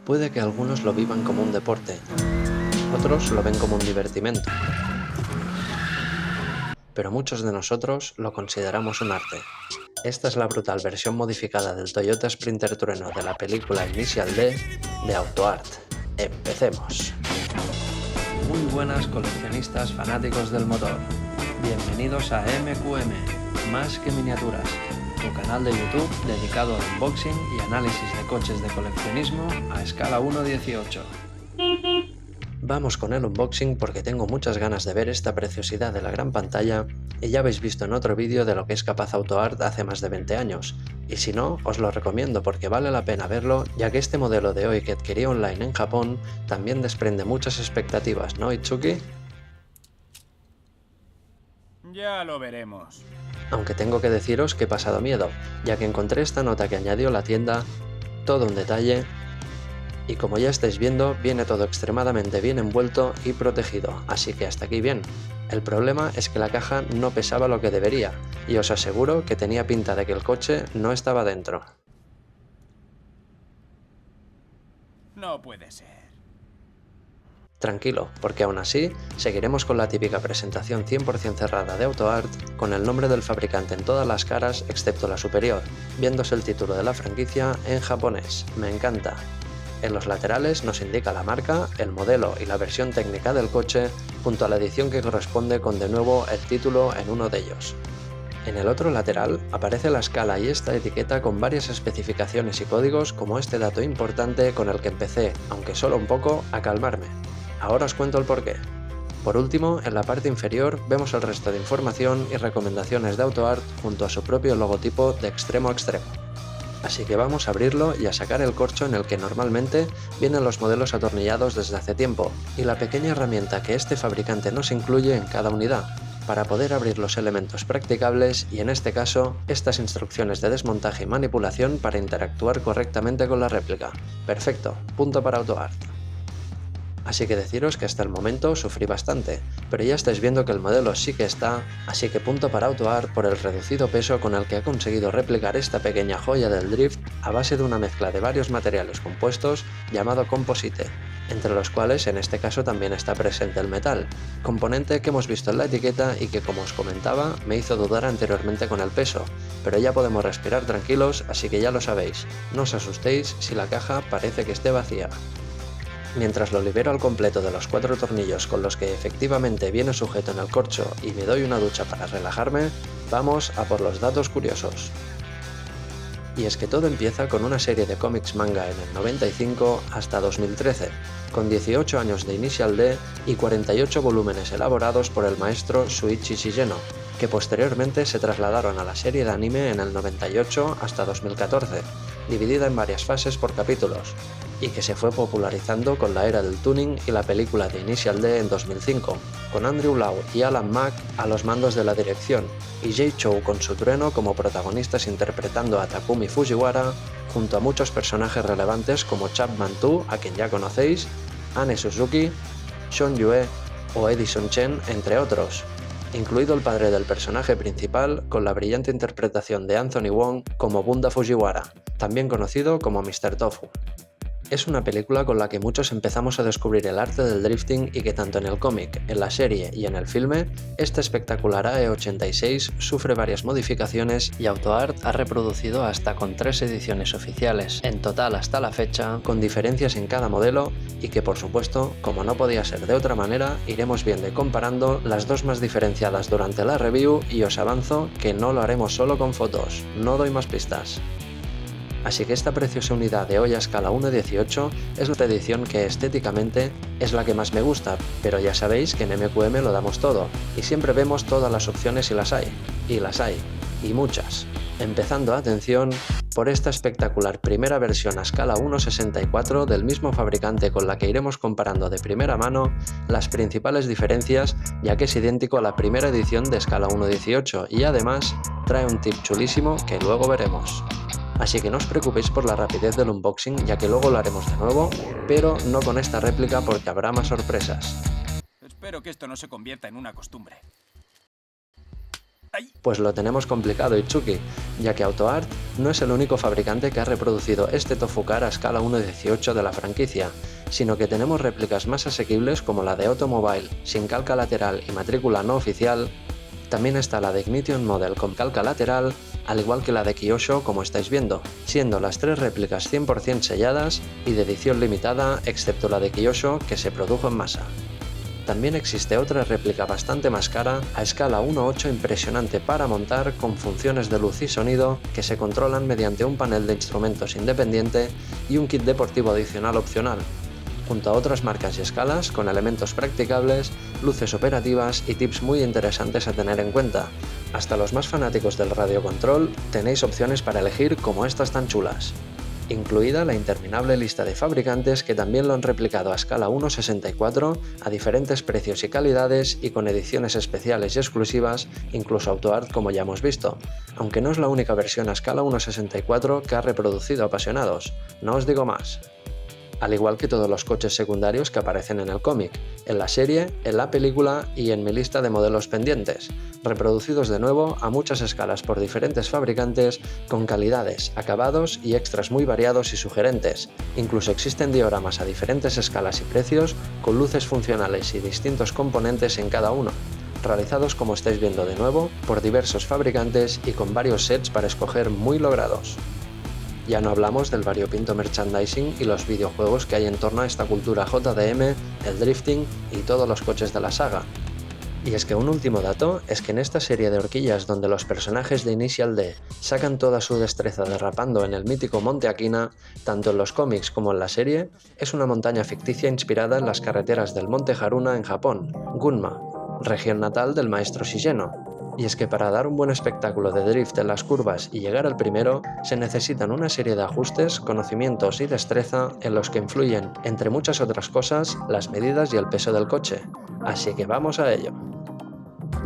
Puede que algunos lo vivan como un deporte, otros lo ven como un divertimento, pero muchos de nosotros lo consideramos un arte. Esta es la brutal versión modificada del Toyota Sprinter Trueno de la película Initial D de AutoArt. ¡Empecemos! Muy buenas coleccionistas fanáticos del motor. Bienvenidos a MQM, Más que Miniaturas, tu canal de YouTube dedicado al unboxing y análisis de coches de coleccionismo a escala 1:18. Vamos con el unboxing porque tengo muchas ganas de ver esta preciosidad de la gran pantalla y ya habéis visto en otro vídeo de lo que es capaz AutoArt hace más de 20 años, y si no, os lo recomiendo porque vale la pena verlo, ya que este modelo de hoy que adquirí online en Japón también desprende muchas expectativas, ¿no, Itsuki? Ya lo veremos. Aunque tengo que deciros que he pasado miedo, ya que encontré esta nota que añadió la tienda, todo un detalle, y como ya estáis viendo, viene todo extremadamente bien envuelto y protegido, así que hasta aquí bien. El problema es que la caja no pesaba lo que debería, y os aseguro que tenía pinta de que el coche no estaba dentro. No puede ser. Tranquilo, porque aún así, seguiremos con la típica presentación 100% cerrada de AutoArt, con el nombre del fabricante en todas las caras excepto la superior, viéndose el título de la franquicia en japonés. Me encanta. En los laterales nos indica la marca, el modelo y la versión técnica del coche, junto a la edición que corresponde con de nuevo el título en uno de ellos. En el otro lateral aparece la escala y esta etiqueta con varias especificaciones y códigos como este dato importante con el que empecé, aunque solo un poco, a calmarme. Ahora os cuento el porqué. Por último, en la parte inferior vemos el resto de información y recomendaciones de AutoArt junto a su propio logotipo de extremo a extremo. Así que vamos a abrirlo y a sacar el corcho en el que normalmente vienen los modelos atornillados desde hace tiempo, y la pequeña herramienta que este fabricante nos incluye en cada unidad, para poder abrir los elementos practicables y en este caso, estas instrucciones de desmontaje y manipulación para interactuar correctamente con la réplica. Perfecto, punto para AutoArt. Así que deciros que hasta el momento sufrí bastante, pero ya estáis viendo que el modelo sí que está, así que punto para AutoArt por el reducido peso con el que ha conseguido replicar esta pequeña joya del drift a base de una mezcla de varios materiales compuestos llamado composite, entre los cuales en este caso también está presente el metal, componente que hemos visto en la etiqueta y que, como os comentaba, me hizo dudar anteriormente con el peso, pero ya podemos respirar tranquilos, así que ya lo sabéis, no os asustéis si la caja parece que esté vacía. Mientras lo libero al completo de los 4 tornillos con los que efectivamente viene sujeto en el corcho y me doy una ducha para relajarme, vamos a por los datos curiosos. Y es que todo empieza con una serie de cómics manga en el 95 hasta 2013, con 18 años de Initial D y 48 volúmenes elaborados por el maestro Shuichi Shigeno, que posteriormente se trasladaron a la serie de anime en el 98 hasta 2014, dividida en varias fases por capítulos, y que se fue popularizando con la era del tuning y la película de Initial D en 2005, con Andrew Lau y Alan Mack a los mandos de la dirección, y Jay Chou con su trueno como protagonistas interpretando a Takumi Fujiwara, junto a muchos personajes relevantes como Chapman Tu, a quien ya conocéis, Anne Suzuki, Sean Yue o Edison Chen, entre otros, incluido el padre del personaje principal con la brillante interpretación de Anthony Wong como Bunda Fujiwara, también conocido como Mr. Tofu. Es una película con la que muchos empezamos a descubrir el arte del drifting y que tanto en el cómic, en la serie y en el filme, esta espectacular AE86 sufre varias modificaciones y AutoArt ha reproducido hasta con 3 ediciones oficiales, en total hasta la fecha, con diferencias en cada modelo y que por supuesto, como no podía ser de otra manera, iremos viendo y comparando las dos más diferenciadas durante la review y os avanzo que no lo haremos solo con fotos, no doy más pistas. Así que esta preciosa unidad de hoy a escala 1:18 es la edición que estéticamente es la que más me gusta, pero ya sabéis que en MQM lo damos todo, y siempre vemos todas las opciones y las hay, y muchas. Empezando, atención, por esta espectacular primera versión a escala 1:64 del mismo fabricante con la que iremos comparando de primera mano las principales diferencias, ya que es idéntico a la primera edición de escala 1:18 y además trae un tip chulísimo que luego veremos. Así que no os preocupéis por la rapidez del unboxing, ya que luego lo haremos de nuevo, pero no con esta réplica porque habrá más sorpresas. Espero que esto no se convierta en una costumbre. Pues lo tenemos complicado, Itsuki, ya que AutoArt no es el único fabricante que ha reproducido este Tofu Car a escala 1:18 de la franquicia, sino que tenemos réplicas más asequibles como la de Automobile, sin calca lateral y matrícula no oficial. También está la de Ignition Model con calca lateral, al igual que la de Kyosho como estáis viendo, siendo las tres réplicas 100% selladas y de edición limitada, excepto la de Kyosho que se produjo en masa. También existe otra réplica bastante más cara, a escala 1:8 impresionante para montar, con funciones de luz y sonido que se controlan mediante un panel de instrumentos independiente y un kit deportivo adicional opcional, junto a otras marcas y escalas con elementos practicables, luces operativas y tips muy interesantes a tener en cuenta. Hasta los más fanáticos del radiocontrol tenéis opciones para elegir como estas tan chulas, incluida la interminable lista de fabricantes que también lo han replicado a escala 1:64 a diferentes precios y calidades y con ediciones especiales y exclusivas, incluso AutoArt como ya hemos visto, aunque no es la única versión a escala 1:64 que ha reproducido apasionados, no os digo más. Al igual que todos los coches secundarios que aparecen en el cómic, en la serie, en la película y en mi lista de modelos pendientes, reproducidos de nuevo a muchas escalas por diferentes fabricantes con calidades, acabados y extras muy variados y sugerentes. Incluso existen dioramas a diferentes escalas y precios con luces funcionales y distintos componentes en cada uno, realizados como estáis viendo de nuevo por diversos fabricantes y con varios sets para escoger muy logrados. Ya no hablamos del variopinto merchandising y los videojuegos que hay en torno a esta cultura JDM, el drifting y todos los coches de la saga. Y es que un último dato es que en esta serie de horquillas donde los personajes de Initial D sacan toda su destreza derrapando en el mítico Monte Akina, tanto en los cómics como en la serie, es una montaña ficticia inspirada en las carreteras del Monte Haruna en Japón, Gunma, región natal del maestro Shigeno. Y es que para dar un buen espectáculo de drift en las curvas y llegar al primero, se necesitan una serie de ajustes, conocimientos y destreza en los que influyen, entre muchas otras cosas, las medidas y el peso del coche. Así que vamos a ello.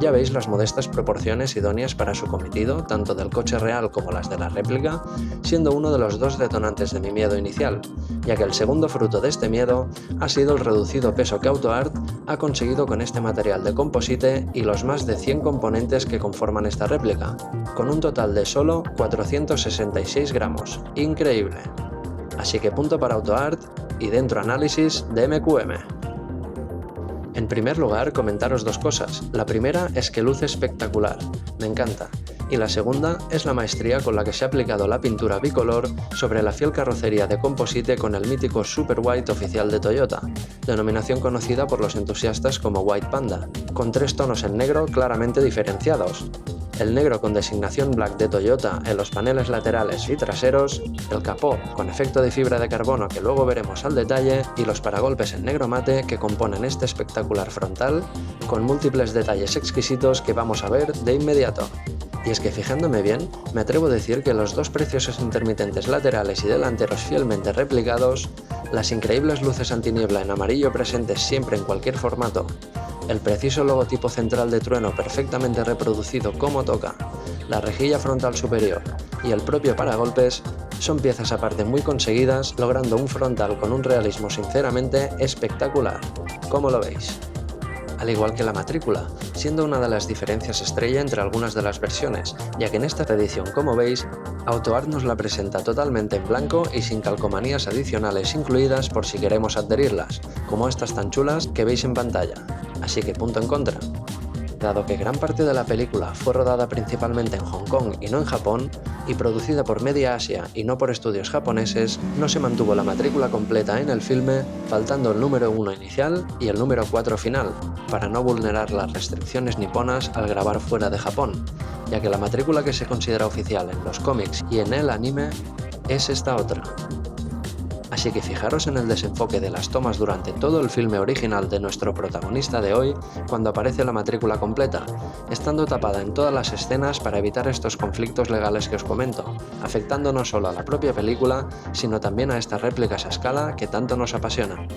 Ya veis las modestas proporciones idóneas para su cometido, tanto del coche real como las de la réplica, siendo uno de los dos detonantes de mi miedo inicial, ya que el segundo fruto de este miedo ha sido el reducido peso que AutoArt ha conseguido con este material de composite y los más de 100 componentes que conforman esta réplica, con un total de solo 466 gramos. ¡Increíble! Así que punto para AutoArt y dentro análisis de MQM. En primer lugar, comentaros dos cosas. La primera es que luce espectacular, me encanta. Y la segunda es la maestría con la que se ha aplicado la pintura bicolor sobre la fiel carrocería de composite con el mítico Super White oficial de Toyota, denominación conocida por los entusiastas como White Panda, con tres tonos en negro claramente diferenciados. El negro con designación Black de Toyota en los paneles laterales y traseros, el capó con efecto de fibra de carbono que luego veremos al detalle y los paragolpes en negro mate que componen este espectacular frontal con múltiples detalles exquisitos que vamos a ver de inmediato. Y es que fijándome bien, me atrevo a decir que los dos preciosos intermitentes laterales y delanteros fielmente replicados, las increíbles luces antiniebla en amarillo presentes siempre en cualquier formato, el preciso logotipo central de trueno perfectamente reproducido como toca, la rejilla frontal superior y el propio paragolpes son piezas aparte muy conseguidas, logrando un frontal con un realismo sinceramente espectacular. ¿Cómo lo veis? Al igual que la matrícula, siendo una de las diferencias estrella entre algunas de las versiones, ya que en esta edición, como veis, AutoArt nos la presenta totalmente en blanco y sin calcomanías adicionales incluidas por si queremos adherirlas, como estas tan chulas que veis en pantalla. Así que punto en contra. Dado que gran parte de la película fue rodada principalmente en Hong Kong y no en Japón, y producida por Media Asia y no por estudios japoneses, no se mantuvo la matrícula completa en el filme, faltando el número 1 inicial y el número 4 final, para no vulnerar las restricciones niponas al grabar fuera de Japón, ya que la matrícula que se considera oficial en los cómics y en el anime es esta otra. Así que fijaros en el desenfoque de las tomas durante todo el filme original de nuestro protagonista de hoy cuando aparece la matrícula completa, estando tapada en todas las escenas para evitar estos conflictos legales que os comento, afectando no solo a la propia película, sino también a estas réplicas a escala que tanto nos apasionan.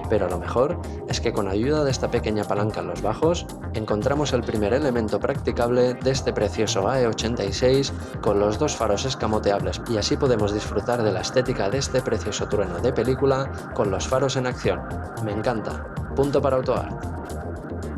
Pero lo mejor es que con ayuda de esta pequeña palanca en los bajos, encontramos el primer elemento practicable de este precioso AE86 con los dos faros escamoteables y así podemos disfrutar de la estética de este precioso trueno de película con los faros en acción. Me encanta. Punto para AutoArt.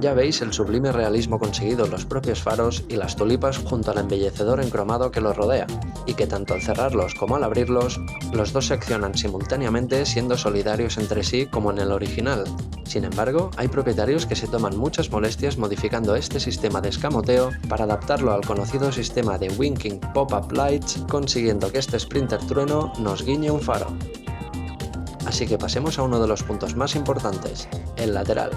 Ya veis el sublime realismo conseguido en los propios faros y las tulipas junto al embellecedor encromado que los rodea, y que tanto al cerrarlos como al abrirlos, los dos se accionan simultáneamente siendo solidarios entre sí como en el original. Sin embargo, hay propietarios que se toman muchas molestias modificando este sistema de escamoteo para adaptarlo al conocido sistema de Winking Pop-Up Lights, consiguiendo que este Sprinter Trueno nos guiñe un faro. Así que pasemos a uno de los puntos más importantes, el lateral,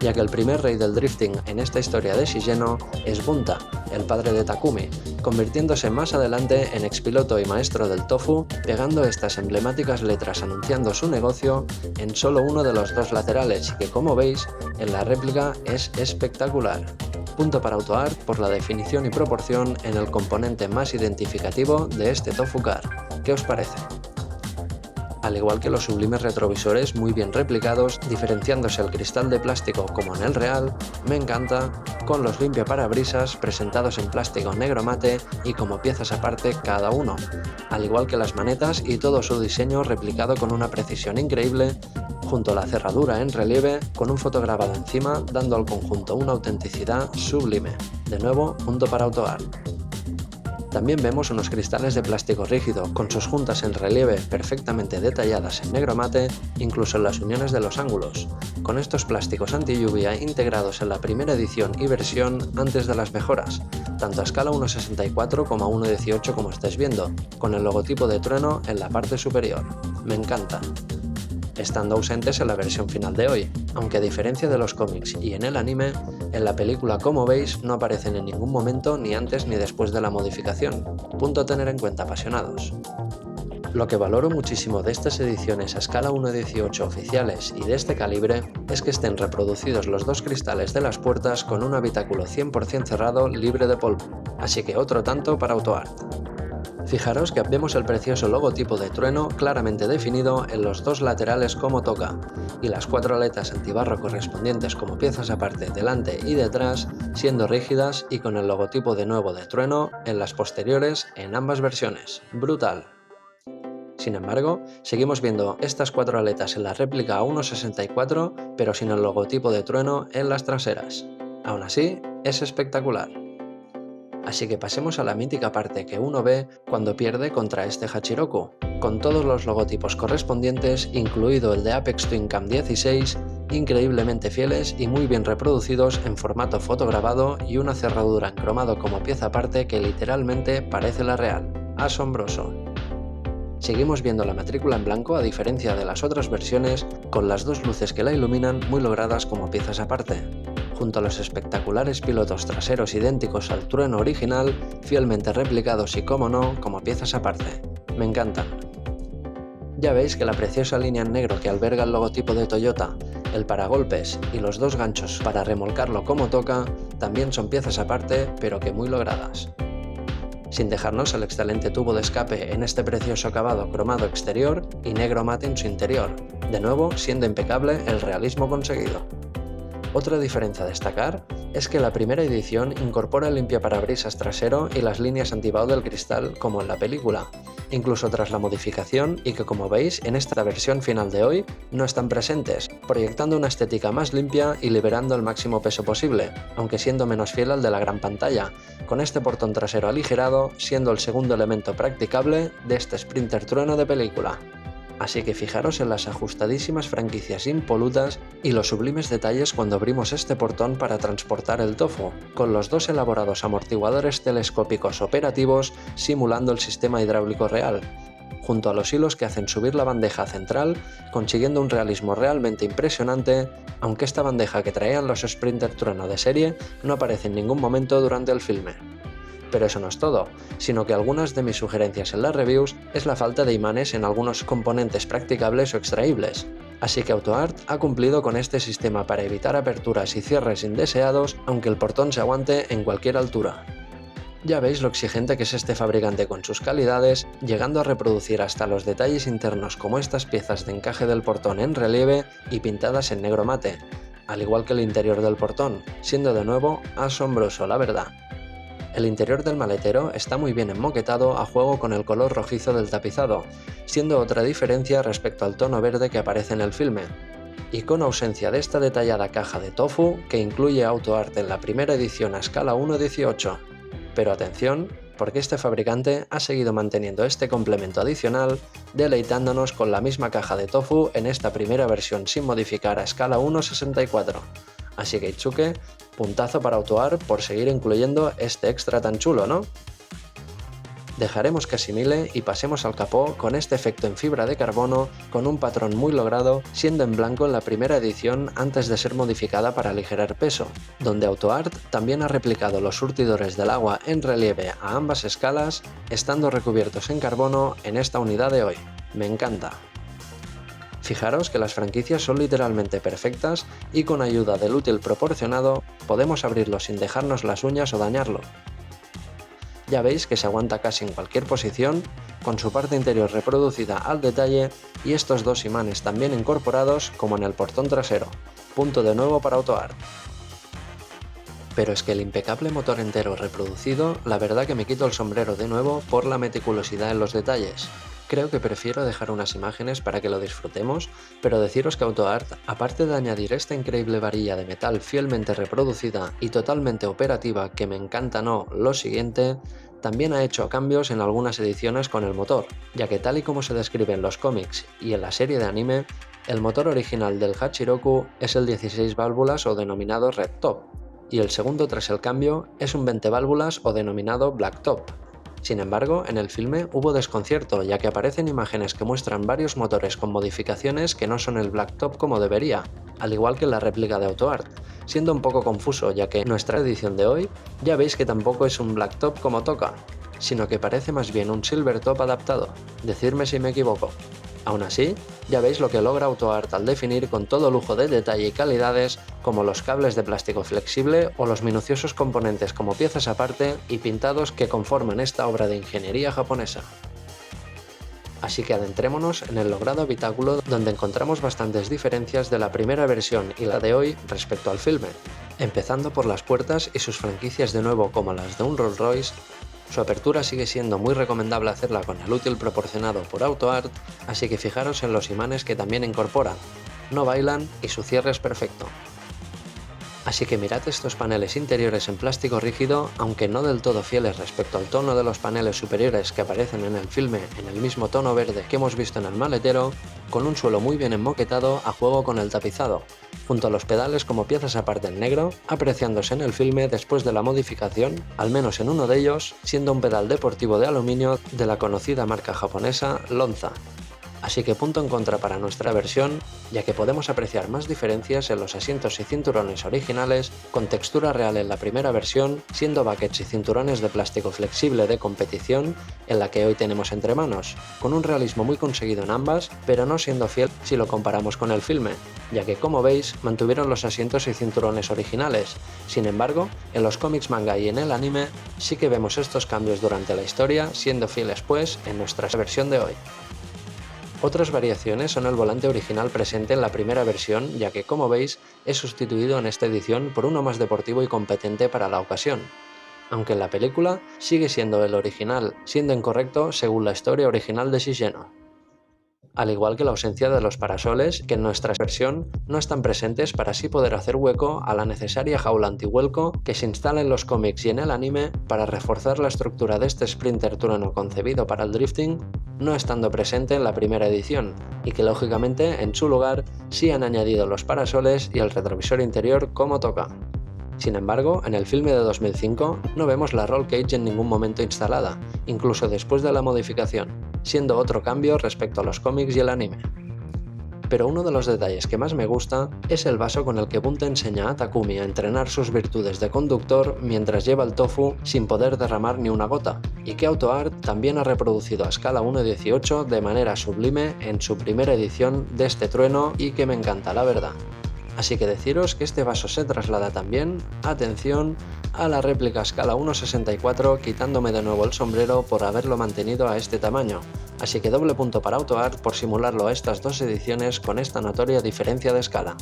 ya que el primer rey del drifting en esta historia de Shigeno es Bunta, el padre de Takumi, convirtiéndose más adelante en expiloto y maestro del tofu, pegando estas emblemáticas letras anunciando su negocio en solo uno de los dos laterales y que, como veis, en la réplica es espectacular. Punto para AutoArt por la definición y proporción en el componente más identificativo de este tofu car. ¿Qué os parece? Al igual que los sublimes retrovisores muy bien replicados, diferenciándose el cristal de plástico como en el real, me encanta, con los limpiaparabrisas presentados en plástico negro mate y como piezas aparte cada uno, al igual que las manetas y todo su diseño replicado con una precisión increíble, junto a la cerradura en relieve con un fotograbado encima dando al conjunto una autenticidad sublime. De nuevo, punto para AutoArt. También vemos unos cristales de plástico rígido, con sus juntas en relieve perfectamente detalladas en negro mate, incluso en las uniones de los ángulos, con estos plásticos anti-lluvia integrados en la primera edición y versión antes de las mejoras, tanto a escala 1.64 como a 1.18 como estáis viendo, con el logotipo de trueno en la parte superior. Me encanta. Estando ausentes en la versión final de hoy, aunque a diferencia de los cómics y en el anime, en la película, como veis, no aparecen en ningún momento ni antes ni después de la modificación, punto a tener en cuenta, apasionados. Lo que valoro muchísimo de estas ediciones a escala 1.18 oficiales y de este calibre es que estén reproducidos los dos cristales de las puertas con un habitáculo 100% cerrado libre de polvo, así que otro tanto para AutoArt. Fijaros que vemos el precioso logotipo de trueno claramente definido en los dos laterales como toca, y las cuatro aletas antibarro correspondientes como piezas aparte delante y detrás, siendo rígidas y con el logotipo de nuevo de trueno en las posteriores en ambas versiones. ¡Brutal! Sin embargo, seguimos viendo estas cuatro aletas en la réplica a 1.64, pero sin el logotipo de trueno en las traseras. Aún así, es espectacular. Así que pasemos a la mítica parte que uno ve cuando pierde contra este Hachiroku, con todos los logotipos correspondientes, incluido el de Apex Twin Cam 16, increíblemente fieles y muy bien reproducidos en formato fotograbado y una cerradura en cromado como pieza aparte que literalmente parece la real. ¡Asombroso! Seguimos viendo la matrícula en blanco a diferencia de las otras versiones, con las dos luces que la iluminan muy logradas como piezas aparte, junto a los espectaculares pilotos traseros idénticos al trueno original, fielmente replicados y, como no, como piezas aparte. Me encantan. Ya veis que la preciosa línea en negro que alberga el logotipo de Toyota, el paragolpes y los dos ganchos para remolcarlo como toca, también son piezas aparte, pero que muy logradas. Sin dejarnos el excelente tubo de escape en este precioso acabado cromado exterior y negro mate en su interior, de nuevo siendo impecable el realismo conseguido. Otra diferencia a destacar es que la primera edición incorpora el limpiaparabrisas trasero y las líneas antibao del cristal como en la película, incluso tras la modificación, y que, como veis, en esta versión final de hoy no están presentes, proyectando una estética más limpia y liberando el máximo peso posible, aunque siendo menos fiel al de la gran pantalla, con este portón trasero aligerado siendo el segundo elemento practicable de este Sprinter Trueno de película. Así que fijaros en las ajustadísimas franquicias impolutas y los sublimes detalles cuando abrimos este portón para transportar el tofu, con los dos elaborados amortiguadores telescópicos operativos simulando el sistema hidráulico real, junto a los hilos que hacen subir la bandeja central, consiguiendo un realismo realmente impresionante, aunque esta bandeja que traían los Sprinter Trueno de serie no aparece en ningún momento durante el filme. Pero eso no es todo, sino que algunas de mis sugerencias en las reviews es la falta de imanes en algunos componentes practicables o extraíbles, así que AutoArt ha cumplido con este sistema para evitar aperturas y cierres indeseados aunque el portón se aguante en cualquier altura. Ya veis lo exigente que es este fabricante con sus calidades, llegando a reproducir hasta los detalles internos como estas piezas de encaje del portón en relieve y pintadas en negro mate, al igual que el interior del portón, siendo de nuevo asombroso, la verdad. El interior del maletero está muy bien enmoquetado a juego con el color rojizo del tapizado, siendo otra diferencia respecto al tono verde que aparece en el filme. y con ausencia de esta detallada caja de tofu que incluye AutoArt en la primera edición a escala 1:18. Pero atención, porque este fabricante ha seguido manteniendo este complemento adicional, deleitándonos con la misma caja de tofu en esta primera versión sin modificar a escala 1:64. Así que Itsuke, puntazo para AutoArt por seguir incluyendo este extra tan chulo, ¿no? Dejaremos que asimile y pasemos al capó con este efecto en fibra de carbono con un patrón muy logrado, siendo en blanco en la primera edición antes de ser modificada para aligerar peso, donde AutoArt también ha replicado los surtidores del agua en relieve a ambas escalas, estando recubiertos en carbono en esta unidad de hoy. Me encanta. Fijaros que las franquicias son literalmente perfectas y con ayuda del útil proporcionado podemos abrirlo sin dejarnos las uñas o dañarlo. Ya veis que se aguanta casi en cualquier posición, con su parte interior reproducida al detalle y estos dos imanes también incorporados como en el portón trasero, punto de nuevo para AutoArt. Pero es que el impecable motor entero reproducido, la verdad que me quito el sombrero de nuevo por la meticulosidad en los detalles. Creo que prefiero dejar unas imágenes para que lo disfrutemos, pero deciros que AutoArt, aparte de añadir esta increíble varilla de metal fielmente reproducida y totalmente operativa que me encanta lo siguiente, también ha hecho cambios en algunas ediciones con el motor, ya que tal y como se describe en los cómics y en la serie de anime, el motor original del Hachiroku es el 16 válvulas o denominado Red Top, y el segundo tras el cambio es un 20 válvulas o denominado Black Top. Sin embargo, en el filme hubo desconcierto, ya que aparecen imágenes que muestran varios motores con modificaciones que no son el Black Top como debería, al igual que la réplica de AutoArt, siendo un poco confuso, ya que nuestra edición de hoy ya veis que tampoco es un Black Top como toca, sino que parece más bien un Silver Top adaptado, decidme si me equivoco. Aún así, ya veis lo que logra AutoArt al definir con todo lujo de detalle y calidades como los cables de plástico flexible o los minuciosos componentes como piezas aparte y pintados que conforman esta obra de ingeniería japonesa. Así que adentrémonos en el logrado habitáculo donde encontramos bastantes diferencias de la primera versión y la de hoy respecto al filme, empezando por las puertas y sus franquicias de nuevo como las de un Rolls Royce. Su apertura sigue siendo muy recomendable hacerla con el útil proporcionado por AutoArt, así que fijaros en los imanes que también incorpora, no bailan y su cierre es perfecto. Así que mirad estos paneles interiores en plástico rígido, aunque no del todo fieles respecto al tono de los paneles superiores que aparecen en el filme en el mismo tono verde que hemos visto en el maletero, con un suelo muy bien enmoquetado a juego con el tapizado, junto a los pedales como piezas aparte en negro, apreciándose en el filme después de la modificación, al menos en uno de ellos, siendo un pedal deportivo de aluminio de la conocida marca japonesa Lonza. Así que punto en contra para nuestra versión, ya que podemos apreciar más diferencias en los asientos y cinturones originales, con textura real en la primera versión, siendo buckets y cinturones de plástico flexible de competición, en la que hoy tenemos entre manos, con un realismo muy conseguido en ambas, pero no siendo fiel si lo comparamos con el filme, ya que como veis, mantuvieron los asientos y cinturones originales. Sin embargo, en los cómics manga y en el anime, sí que vemos estos cambios durante la historia, siendo fieles pues en nuestra versión de hoy. Otras variaciones son el volante original presente en la primera versión, ya que como veis es sustituido en esta edición por uno más deportivo y competente para la ocasión, aunque en la película sigue siendo el original, siendo incorrecto según la historia original de Shigeno. Al igual que la ausencia de los parasoles, que en nuestra versión no están presentes para así poder hacer hueco a la necesaria jaula antivuelco que se instala en los cómics y en el anime para reforzar la estructura de este Sprinter trueno concebido para el drifting, no estando presente en la primera edición, y que lógicamente en su lugar sí han añadido los parasoles y el retrovisor interior como toca. Sin embargo, en el filme de 2005 no vemos la roll cage en ningún momento instalada, incluso después de la modificación, siendo otro cambio respecto a los cómics y el anime. Pero uno de los detalles que más me gusta es el vaso con el que Bunta enseña a Takumi a entrenar sus virtudes de conductor mientras lleva el tofu sin poder derramar ni una gota, y que AutoArt también ha reproducido a escala 1:18 de manera sublime en su primera edición de este trueno y que me encanta la verdad. Así que deciros que este vaso se traslada también, atención, a la réplica a escala 1:64, quitándome de nuevo el sombrero por haberlo mantenido a este tamaño, así que doble punto para AutoArt por simularlo a estas dos ediciones con esta notoria diferencia de escala.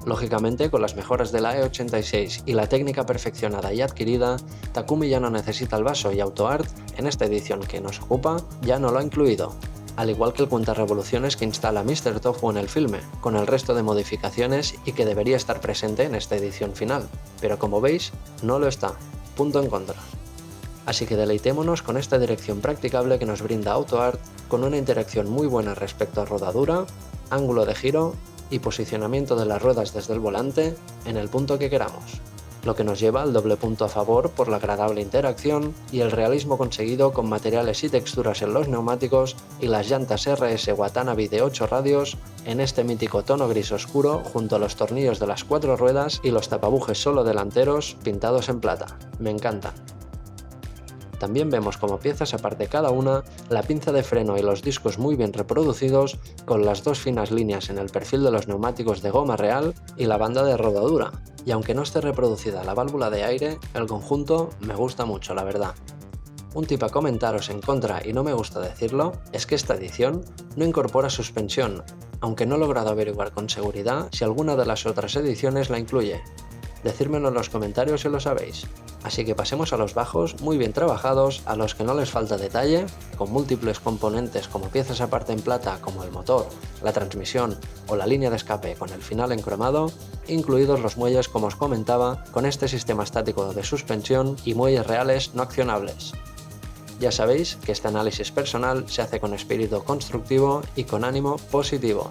Lógicamente, con las mejoras de la E86 y la técnica perfeccionada y adquirida, Takumi ya no necesita el vaso y AutoArt, en esta edición que nos ocupa, ya no lo ha incluido. al igual que el cuentarevoluciones que instala Mr. Tofu en el filme, con el resto de modificaciones y que debería estar presente en esta edición final, pero como veis, no lo está. Punto en contra. Así que deleitémonos con esta dirección practicable que nos brinda AutoArt, con una interacción muy buena respecto a rodadura, ángulo de giro y posicionamiento de las ruedas desde el volante en el punto que queramos, lo que nos lleva al doble punto a favor por la agradable interacción y el realismo conseguido con materiales y texturas en los neumáticos y las llantas RS Watanabe de 8 radios en este mítico tono gris oscuro junto a los tornillos de las 4 ruedas y los tapabujes solo delanteros pintados en plata. Me encantan. También vemos como piezas aparte cada una, la pinza de freno y los discos muy bien reproducidos, con las dos finas líneas en el perfil de los neumáticos de goma real y la banda de rodadura, y aunque no esté reproducida la válvula de aire, el conjunto me gusta mucho, la verdad. Un tip a comentaros en contra, y no me gusta decirlo, es que esta edición no incorpora suspensión, aunque no he logrado averiguar con seguridad si alguna de las otras ediciones la incluye. Decírmelo en los comentarios si lo sabéis. Así que pasemos a los bajos muy bien trabajados, a los que no les falta detalle, con múltiples componentes como piezas aparte en plata como el motor, la transmisión o la línea de escape con el final en cromado, incluidos los muelles como os comentaba, con este sistema estático de suspensión y muelles reales no accionables. Ya sabéis que este análisis personal se hace con espíritu constructivo y con ánimo positivo.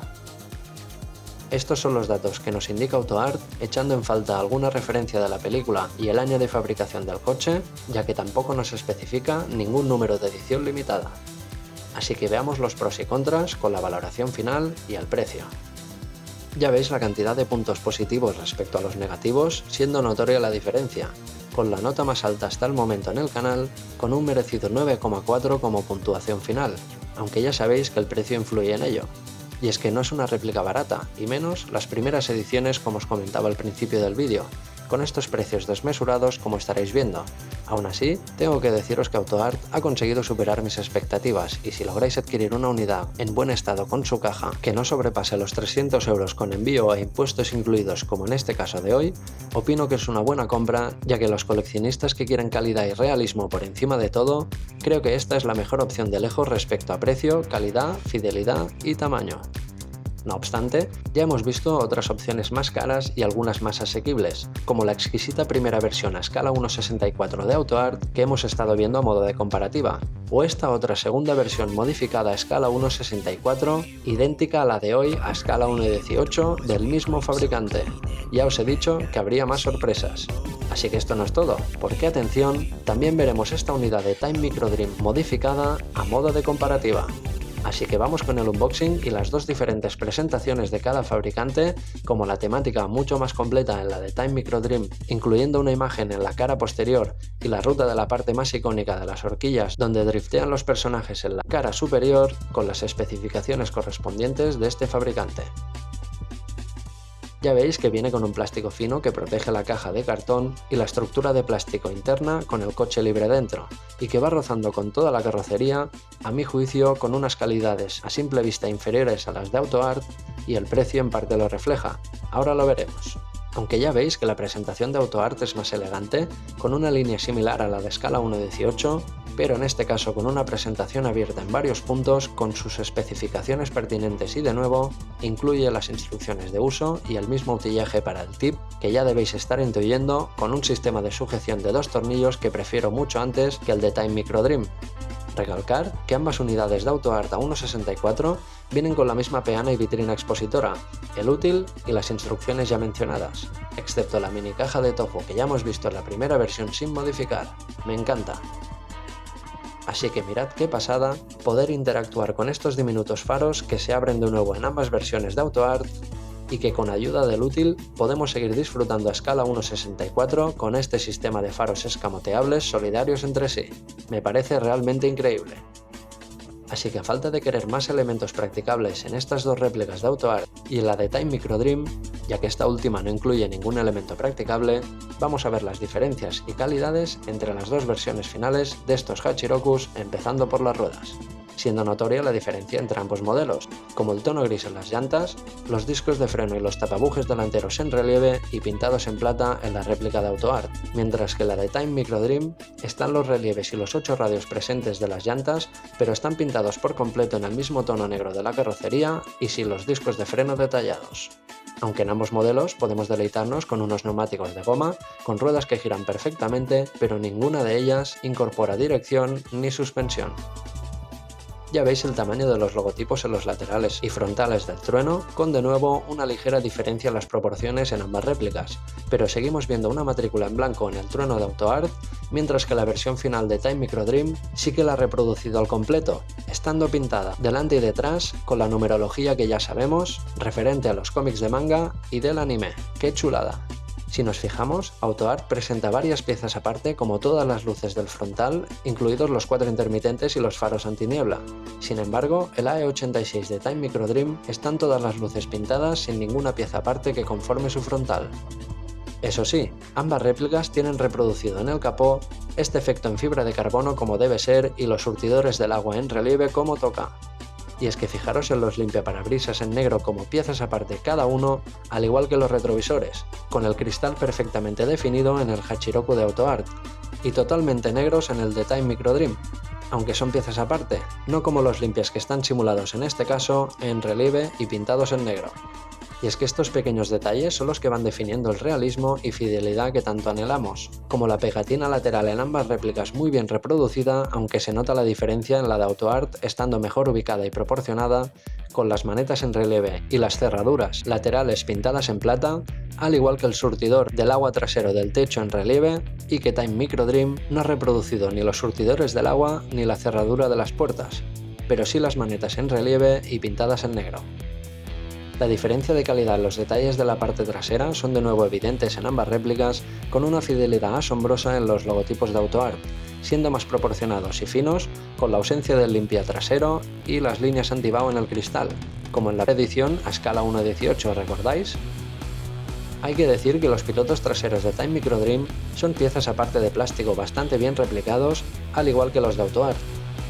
Estos son los datos que nos indica AutoArt, echando en falta alguna referencia de la película y el año de fabricación del coche, ya que tampoco nos especifica ningún número de edición limitada. Así que veamos los pros y contras con la valoración final y el precio. Ya veis la cantidad de puntos positivos respecto a los negativos, siendo notoria la diferencia, con la nota más alta hasta el momento en el canal, con un merecido 9,4 como puntuación final, aunque ya sabéis que el precio influye en ello. Y es que no es una réplica barata, y menos las primeras ediciones como os comentaba al principio del vídeo, con estos precios desmesurados como estaréis viendo. Aún así, tengo que deciros que AutoArt ha conseguido superar mis expectativas, y si lográis adquirir una unidad en buen estado con su caja, que no sobrepase los 300 € con envío e impuestos incluidos como en este caso de hoy, opino que es una buena compra, ya que los coleccionistas que quieren calidad y realismo por encima de todo, creo que esta es la mejor opción de lejos respecto a precio, calidad, fidelidad y tamaño. No obstante, ya hemos visto otras opciones más caras y algunas más asequibles, como la exquisita primera versión a escala 1.64 de AutoArt que hemos estado viendo a modo de comparativa, o esta otra segunda versión modificada a escala 1.64, idéntica a la de hoy a escala 1.18 del mismo fabricante. Ya os he dicho que habría más sorpresas. Así que esto no es todo, porque atención, también veremos esta unidad de Time Micro Dream modificada a modo de comparativa. Así que vamos con el unboxing y las dos diferentes presentaciones de cada fabricante, como la temática mucho más completa en la de Time Micro Dream, incluyendo una imagen en la cara posterior y la ruta de la parte más icónica de las horquillas donde driftean los personajes en la cara superior, con las especificaciones correspondientes de este fabricante. Ya veis que viene con un plástico fino que protege la caja de cartón y la estructura de plástico interna con el coche libre dentro, y que va rozando con toda la carrocería, a mi juicio con unas calidades a simple vista inferiores a las de AutoArt, y el precio en parte lo refleja, ahora lo veremos. Aunque ya veis que la presentación de AutoArt es más elegante, con una línea similar a la de escala 1.18, pero en este caso con una presentación abierta en varios puntos con sus especificaciones pertinentes y de nuevo, incluye las instrucciones de uso y el mismo utillaje para el tip que ya debéis estar intuyendo, con un sistema de sujeción de 2 tornillos que prefiero mucho antes que el de Time Micro Dream. Recalcar que ambas unidades de AutoArt a 1.64 vienen con la misma peana y vitrina expositora, el útil y las instrucciones ya mencionadas, excepto la mini caja de tofu que ya hemos visto en la primera versión sin modificar. Me encanta. Así que mirad qué pasada poder interactuar con estos diminutos faros que se abren de nuevo en ambas versiones de AutoArt, y que con ayuda del útil podemos seguir disfrutando a escala 1.64 con este sistema de faros escamoteables solidarios entre sí. Me parece realmente increíble. Así que a falta de querer más elementos practicables en estas dos réplicas de AutoArt y en la de Time Micro Dream, ya que esta última no incluye ningún elemento practicable, vamos a ver las diferencias y calidades entre las dos versiones finales de estos Hachirokus, empezando por las ruedas. siendo notoria la diferencia entre ambos modelos, como el tono gris en las llantas, los discos de freno y los tapabujes delanteros en relieve y pintados en plata en la réplica de AutoArt, mientras que la de Time Micro Dream están los relieves y los 8 radios presentes de las llantas, pero están pintados por completo en el mismo tono negro de la carrocería y sin los discos de freno detallados. Aunque en ambos modelos podemos deleitarnos con unos neumáticos de goma, con ruedas que giran perfectamente, pero ninguna de ellas incorpora dirección ni suspensión. Ya veis el tamaño de los logotipos en los laterales y frontales del trueno, con de nuevo una ligera diferencia en las proporciones en ambas réplicas, pero seguimos viendo una matrícula en blanco en el trueno de AutoArt, mientras que la versión final de Time Micro Dream sí que la ha reproducido al completo, estando pintada delante y detrás con la numerología que ya sabemos, referente a los cómics de manga y del anime. ¡Qué chulada! Si nos fijamos, AutoArt presenta varias piezas aparte como todas las luces del frontal, incluidos los 4 intermitentes y los faros antiniebla. Sin embargo, el AE86 de Time Micro Dream están todas las luces pintadas sin ninguna pieza aparte que conforme su frontal. Eso sí, ambas réplicas tienen reproducido en el capó este efecto en fibra de carbono como debe ser y los surtidores del agua en relieve como toca. Y es que fijaros en los limpiaparabrisas en negro como piezas aparte cada uno, al igual que los retrovisores, con el cristal perfectamente definido en el Hachiroku de AutoArt, y totalmente negros en el de Time Micro Dream, aunque son piezas aparte, no como los limpias que están simulados en este caso en relieve y pintados en negro. Y es que estos pequeños detalles son los que van definiendo el realismo y fidelidad que tanto anhelamos, como la pegatina lateral en ambas réplicas muy bien reproducida, aunque se nota la diferencia en la de AutoArt estando mejor ubicada y proporcionada, con las manetas en relieve y las cerraduras laterales pintadas en plata, al igual que el surtidor del agua trasero del techo en relieve, y que Time Micro Dream no ha reproducido ni los surtidores del agua ni la cerradura de las puertas, pero sí las manetas en relieve y pintadas en negro. La diferencia de calidad en los detalles de la parte trasera son de nuevo evidentes en ambas réplicas, con una fidelidad asombrosa en los logotipos de AutoArt, siendo más proporcionados y finos, con la ausencia del limpia trasero y las líneas antibao en el cristal, como en la edición a escala 1:18, ¿recordáis? Hay que decir que los pilotos traseros de Time Micro Dream son piezas aparte de plástico bastante bien replicados, al igual que los de AutoArt,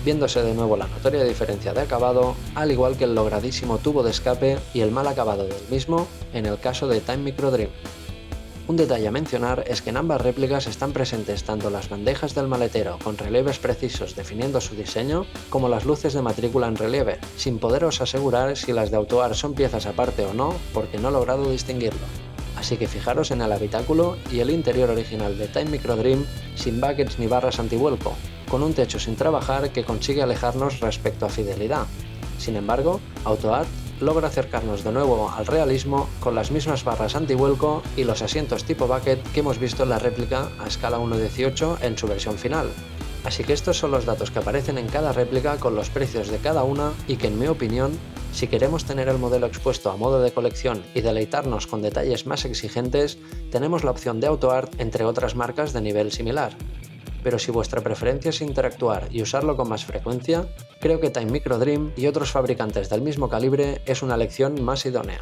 viéndose de nuevo la notoria diferencia de acabado, al igual que el logradísimo tubo de escape y el mal acabado del mismo en el caso de Time Micro Dream. Un detalle a mencionar es que en ambas réplicas están presentes tanto las bandejas del maletero con relieves precisos definiendo su diseño, como las luces de matrícula en relieve, sin poderos asegurar si las de AutoArt son piezas aparte o no, porque no he logrado distinguirlo. Así que fijaros en el habitáculo y el interior original de Time Micro Dream sin buckets ni barras antivuelco, con un techo sin trabajar que consigue alejarnos respecto a fidelidad. Sin embargo, AutoArt logra acercarnos de nuevo al realismo con las mismas barras antivuelco y los asientos tipo bucket que hemos visto en la réplica a escala 1:18 en su versión final. Así que estos son los datos que aparecen en cada réplica con los precios de cada una y que en mi opinión, si queremos tener el modelo expuesto a modo de colección y deleitarnos con detalles más exigentes, tenemos la opción de AutoArt entre otras marcas de nivel similar. Pero si vuestra preferencia es interactuar y usarlo con más frecuencia, creo que Time Micro Dream y otros fabricantes del mismo calibre es una elección más idónea.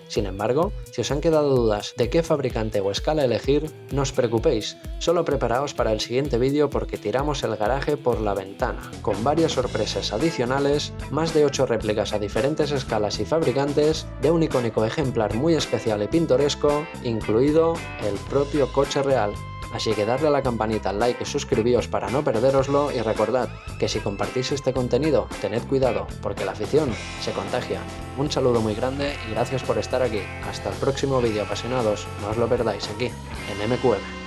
Sin embargo, si os han quedado dudas de qué fabricante o escala elegir, no os preocupéis, solo preparaos para el siguiente vídeo porque tiramos el garaje por la ventana, con varias sorpresas adicionales, más de 8 réplicas a diferentes escalas y fabricantes, de un icónico ejemplar muy especial y pintoresco, incluido el propio coche real. Así que darle a la campanita, al like y suscribíos para no perderoslo y recordad que si compartís este contenido, tened cuidado porque la afición se contagia. Un saludo muy grande y gracias por estar aquí. Hasta el próximo vídeo, apasionados, no os lo perdáis aquí en MQM.